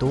2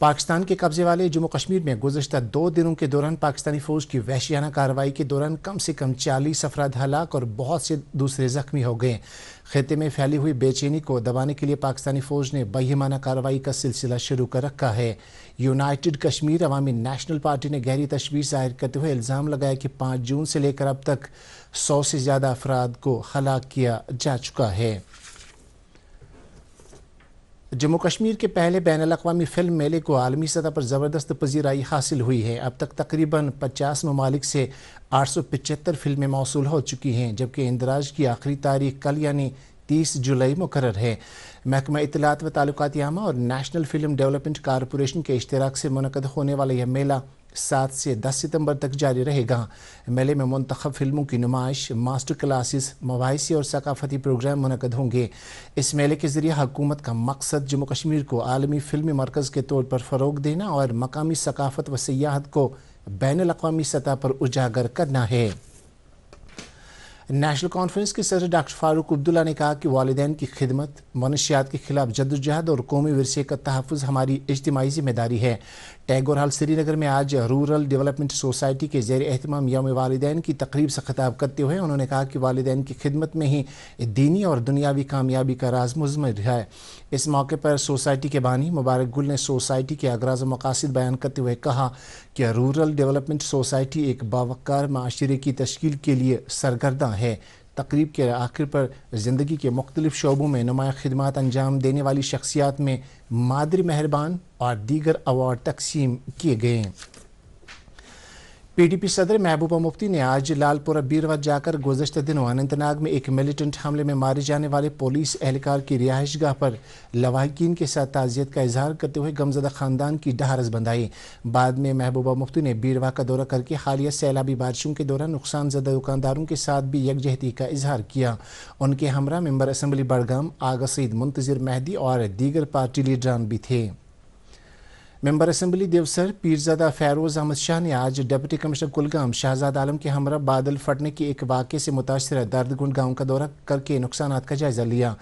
پاکستان کے قبضے والے جموں کشمیر میں گزشتہ 2 دنوں کے دوران پاکستانی فوج کی وحشیانہ کارروائی کے دوران کم سے کم 40 افراد ہلاک اور بہت سے دوسرے زخمی ہو گئے۔ خطے میں پھیلی ہوئی بے چینی کو دبانے کے لیے پاکستانی فوج نے بہیمانہ کارروائی کا سلسلہ شروع کر رکھا ہے۔ یونائٹڈ کشمیر عوامی نیشنل پارٹی نے گہری تشویش ظاہر کرتے ہوئے الزام لگایا کہ 5 جون سے لے کر اب تک 100 سے زیادہ افراد کو ہلاک کیا جا چکا ہے۔ جموں کشمیر کے پہلے بین الاقوامی فلم میلے کو عالمی سطح پر زبردست پذیرائی حاصل ہوئی ہے۔ اب تک تقریباً 50 ممالک سے 875 فلمیں موصول ہو چکی ہیں، جبکہ اندراج کی آخری تاریخ کل یعنی 30 جولائی مقرر ہے۔ محکمہ اطلاعات و تعلقات عامہ اور نیشنل فلم ڈیولپمنٹ کارپوریشن کے اشتراک سے منعقد ہونے والا یہ میلہ 7 سے 10 ستمبر تک جاری رہے گا۔ میلے میں منتخب فلموں کی نمائش، ماسٹر کلاسز، مباحثی اور ثقافتی پروگرام منعقد ہوں گے۔ اس میلے کے ذریعے حکومت کا مقصد جموں کشمیر کو عالمی فلمی مرکز کے طور پر فروغ دینا اور مقامی ثقافت و سیاحت کو بین الاقوامی سطح پر اجاگر کرنا ہے۔ نیشنل کانفرنس کے صدر ڈاکٹر فاروق عبداللہ نے کہا کہ والدین کی خدمت، منشیات کے خلاف جدوجہد اور قومی ورثے کا تحفظ ہماری اجتماعی ذمہ داری ہے۔ ٹیگور ہال سری نگر میں آج رورل ڈیولپمنٹ سوسائٹی کے زیر اہتمام یوم والدین کی تقریب سے خطاب کرتے ہوئے انہوں نے کہا کہ والدین کی خدمت میں ہی دینی اور دنیاوی کامیابی کا راز مضمر ہے۔ اس موقع پر سوسائٹی کے بانی مبارک گل نے سوسائٹی کے اغراض و مقاصد بیان کرتے ہوئے کہا کہ رورل ڈیولپمنٹ سوسائٹی ایک باوقار معاشرے کی تشکیل کے لیے سرگرداں ہے۔ تقریب کے آخر پر زندگی کے مختلف شعبوں میں نمایاں خدمات انجام دینے والی شخصیات میں مادر مہربان اور دیگر ایوارڈ تقسیم کیے گئے۔ پی ڈی پی صدر محبوبہ مفتی نے آج لال پورہ بیروا جا کر گزشتہ دنوں اننت ناگ میں ایک ملیٹنٹ حملے میں مارے جانے والے پولیس اہلکار کی رہائش گاہ پر لواحقین کے ساتھ تعزیت کا اظہار کرتے ہوئے غمزدہ خاندان کی ڈھارس بندھائی۔ بعد میں محبوبہ مفتی نے بیروا کا دورہ کر کے حالیہ سیلابی بارشوں کے دوران نقصان زدہ دکانداروں کے ساتھ بھی یکجہتی کا اظہار کیا۔ ان کے ہمراہ ممبر اسمبلی بڑگام آغا سعید منتظر مہدی اور دیگر پارٹی لیڈران بھی تھے۔ ممبر اسمبلی دیوسر پیرزادہ فیروز احمد شاہ نے آج ڈپٹی کمشنر کلگام شہزاد عالم کے ہمراہ بادل پھٹنے کے ایک واقعے سے متاثرہ دردگن گاؤں کا دورہ کر کے نقصانات کا جائزہ لیا۔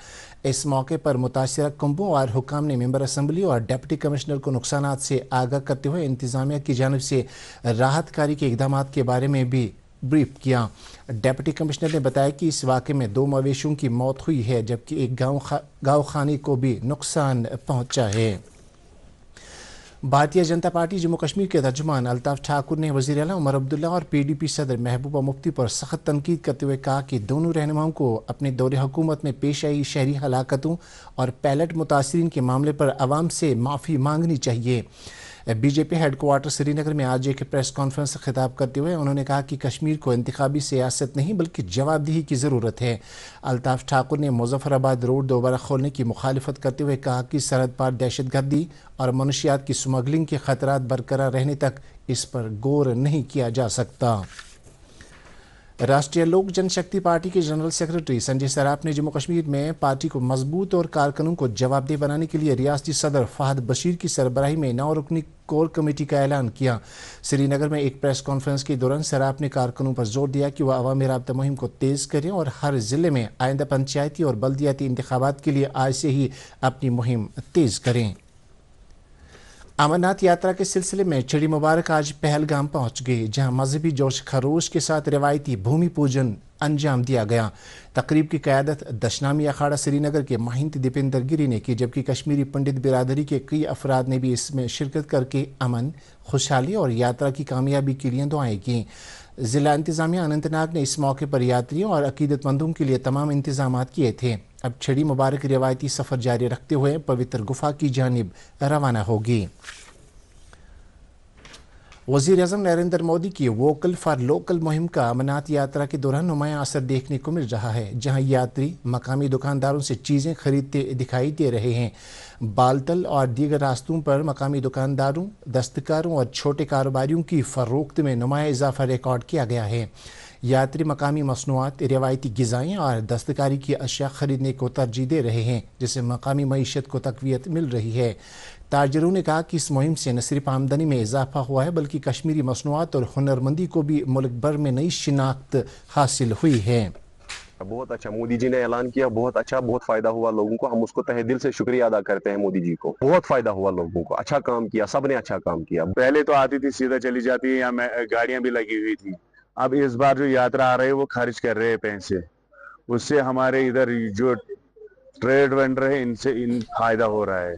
اس موقع پر متاثرہ کنبوں اور حکام نے ممبر اسمبلی اور ڈپٹی کمشنر کو نقصانات سے آگاہ کرتے ہوئے انتظامیہ کی جانب سے راحت کاری کے اقدامات کے بارے میں بھی بریف کیا۔ ڈپٹی کمشنر نے بتایا کہ اس واقعے میں 2 مویشیوں کی موت ہوئی ہے، جبکہ ایک گاؤں خانے کو بھی نقصان پہنچا ہے۔ بھارتیہ جنتا پارٹی جموں کشمیر کے ترجمان الطاف ٹھاکر نے وزیر اعلیٰ عمر عبداللہ اور پی ڈی پی صدر محبوبہ مفتی پر سخت تنقید کرتے ہوئے کہا کہ دونوں رہنماؤں کو اپنے دور حکومت میں پیش آئی شہری ہلاکتوں اور پیلٹ متاثرین کے معاملے پر عوام سے معافی مانگنی چاہیے۔ B J P headquarter Srinagar میں آج ایک پریس کانفرنس سے خطاب کرتے ہوئے انہوں نے کہا کہ کشمیر کو انتخابی سیاست نہیں بلکہ جواب دہی کی ضرورت ہے۔ الطاف ٹھاکر نے مظفر آباد روڈ دوبارہ کھولنے کی مخالفت کرتے ہوئے کہا کہ سرحد پار دہشت گردی اور منشیات کی سمگلنگ کے خطرات برقرار رہنے تک اس پر غور نہیں کیا جا سکتا۔ راشٹریہ لوک جن شکتی پارٹی کے جنرل سیکرٹری سنجے سراف نے جموں کشمیر میں پارٹی کو مضبوط اور کارکنوں کو جواب دہ بنانے کے لیے ریاستی صدر فہد بشیر کی سربراہی میں 9 رکنی کور کمیٹی کا اعلان کیا۔ سری نگر میں ایک پریس کانفرنس کے دوران سراف نے کارکنوں پر زور دیا کہ وہ عوامی رابطہ مہم کو تیز کریں اور ہر ضلع میں آئندہ پنچایتی اور بلدیاتی انتخابات کے لیے آج سے ہی اپنی مہم تیز کریں۔ امرناتھ یاترا کے سلسلے میں چڑی مبارک آج پہلگام پہنچ گئی، جہاں مذہبی جوش خروش کے ساتھ روایتی بھومی پوجن انجام دیا گیا۔ تقریب کی قیادت دشنامی اکھاڑا سری نگر کے مہنت دیپندر گری نے کی، جبکہ کشمیری پنڈت برادری کے کئی افراد نے بھی اس میں شرکت کر کے امن، خوشحالی اور یاترا کی کامیابی کے لیے دعائیں کیں۔ ضلع انتظامیہ اننت ناگ نے اس موقع پر یاتریوں اور عقیدت مندوں کے لیے تمام انتظامات کیے تھے۔ اب چھڑی مبارک روایتی سفر جاری رکھتے ہوئے پوتر گفا کی جانب روانہ ہوگی۔ وزیر اعظم نریندر مودی کی ووکل فار لوکل مہم کا امرناتھ یاترا کے دوران نمایاں اثر دیکھنے کو مل رہا ہے، جہاں یاتری مقامی دکانداروں سے چیزیں خریدتے دکھائی دے رہے ہیں۔ بالتل اور دیگر راستوں پر مقامی دکانداروں، دستکاروں اور چھوٹے کاروباریوں کی فروخت میں نمایاں اضافہ ریکارڈ کیا گیا ہے۔ یاتری مقامی مصنوعات، روایتی غذائیں اور دستکاری کی اشیاء خریدنے کو ترجیح دے رہے ہیں، جس سے مقامی معیشت کو تقویت مل رہی ہے۔ تاجروں نے کہا کہ اس مہم سے نہ صرف آمدنی میں اضافہ ہوا ہے بلکہ کشمیری مصنوعات اور ہنرمندی کو بھی ملک بھر میں نئی شناخت حاصل ہوئی ہے۔ بہت اچھا مودی جی نے اعلان کیا, بہت اچھا, بہت فائدہ ہوا لوگوں کو, ہم اس کو تہ دل سے شکریہ ادا کرتے ہیں مودی جی کو, بہت فائدہ ہوا لوگوں کو, اچھا کام کیا, سب نے اچھا کام کیا. پہلے تو آتی تھی سیدھا چلی جاتی ہے, یا گاڑیاں بھی لگی ہوئی تھی. اب اس بار جو یاترا آ رہی ہے وہ خرچ کر رہے ہیں پیسے, اس سے ہمارے ادھر جو ٹریڈ وینڈر ہے ان فائدہ ہو رہا ہے.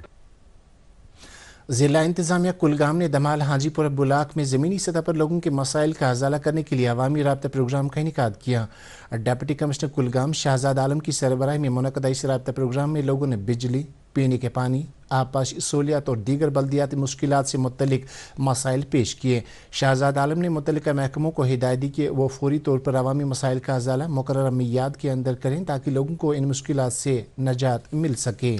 ضلع انتظامیہ کلگام نے دمال حاجی پورہ بلاک میں زمینی سطح پر لوگوں کے مسائل کا ازالہ کرنے کے لیے عوامی رابطہ پروگرام کا انعقاد کیا. ڈپٹی کمشنر کلگام شہزاد عالم کی سربراہی میں منعقدہ اس رابطہ پروگرام میں لوگوں نے بجلی, پینے کے پانی, آبپاشی سہولیات اور دیگر بلدیاتی مشکلات سے متعلق مسائل پیش کیے. شہزاد عالم نے متعلقہ محکموں کو ہدایت دی کہ وہ فوری طور پر عوامی مسائل کا ازالہ مقررہ میعاد کے اندر کریں تاکہ لوگوں کو ان مشکلات سے نجات مل سکے.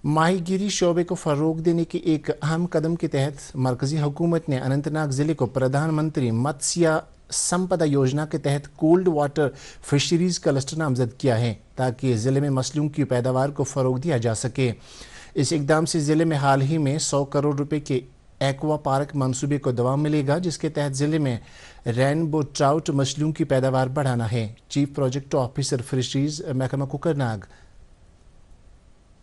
ماہی گیری شعبے کو فروغ دینے کے ایک اہم قدم کے تحت مرکزی حکومت نے اننت ناگ ضلع کو پردھان منتری متسیہ سمپدا یوجنا کے تحت کولڈ واٹر فشریز کلسٹر نامزد کیا ہے تاکہ ضلع میں مچھلیوں کی پیداوار کو فروغ دیا جا سکے. اس اقدام سے ضلع میں حال ہی میں 100 کروڑ روپے کے ایکوا پارک منصوبے کو دوام ملے گا, جس کے تحت ضلع میں رینبو ٹراؤٹ مچھلیوں کی پیداوار بڑھانا ہے. چیف پروجیکٹ آفیسر فشریز محکمہ کوکرناگ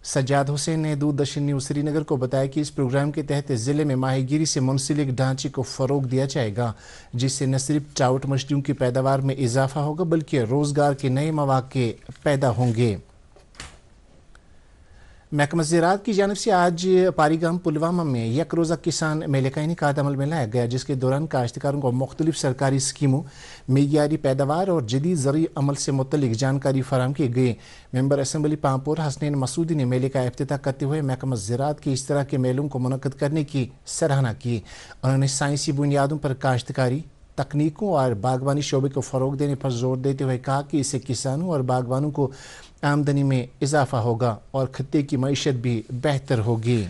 سجاد حسین نے دوردرشن نیوز سری نگر کو بتایا کہ اس پروگرام کے تحت ضلع میں ماہی گیری سے منسلک ڈھانچے کو فروغ دیا جائے گا, جس سے نہ صرف ٹراؤٹ مچھلیوں کی پیداوار میں اضافہ ہوگا بلکہ روزگار کے نئے مواقع پیدا ہوں گے. محکمہ زراعت کی جانب سے آج پاریگام پلوامہ میں یک روزہ کسان میلے کا انعقاد عمل میں لایا گیا, جس کے دوران کاشتکاروں کو مختلف سرکاری اسکیموں, معیاری پیداوار اور جدید زرعی عمل سے متعلق جانکاری فراہم کی گئی. ممبر اسمبلی پامپور حسنین مسعودی نے میلے کا افتتاح کرتے ہوئے محکمہ زراعت کے اس طرح کے میلوں کو منعقد کرنے کی سراہنا کی. انہوں نے سائنسی بنیادوں پر کاشتکاری تکنیکوں اور باغبانی شعبے کو فروغ دینے پر زور دیتے ہوئے کہا کہ اس سے کسانوں اور باغبانوں کو آمدنی میں اضافہ ہوگا اور خطے کی معیشت بھی بہتر ہوگی.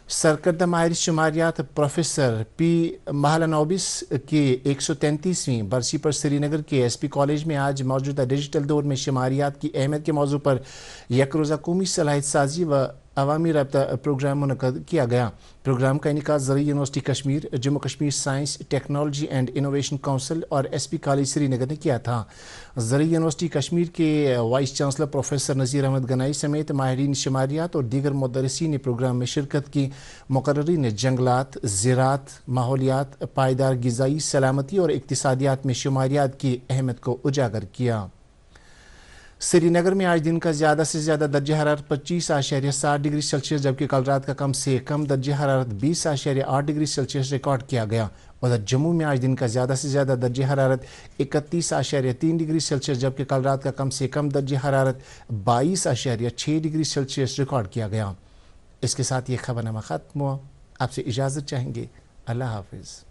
سرکردہ ماہر شماریات پروفیسر پی مہلانوبس کی 133ویں برسی پر سری نگر کے ایس پی کالج میں آج موجودہ ڈیجیٹل دور میں شماریات کی اہمیت کے موضوع پر یک روزہ قومی صلاحیت سازی و عوامی رابطہ پروگرام منعقد کیا گیا. پروگرام کا انعقاد زرعی university Kashmir, Jammu Kashmir science technology and innovation council اور S P college Srinagar نے کیا تھا. زرعی یونیورسٹی کشمیر کے vice chancellor professor Nazir Ahmad Ganai سمیت ماہرین شماریات اور دیگر مدرسین نے پروگرام میں شرکت کی. مقررین نے جنگلات, زراعت, ماحولیات, پائیدار غذائی سلامتی اور اقتصادیات میں شماریات کی اہمیت کو اجاگر کیا. سری نگر میں آج دن کا زیادہ سے زیادہ درجہ حرارت 25.7 ڈگری سیلسیس جبکہ کل رات کا کم سے کم درجہ حرارت 20.8 ڈگری سیلسیس ریکارڈ کیا گیا. ادھر جموں میں آج دن کا زیادہ سے زیادہ درجہ حرارت 31.3 ڈگری سیلسیس جبکہ کل رات کا کم سے کم درجہ حرارت 22.6 ڈگری سیلسیس ریکارڈ کیا گیا. اس کے ساتھ یہ خبرنامہ ختم ہوا. آپ سے اجازت چاہیں گے. اللہ حافظ.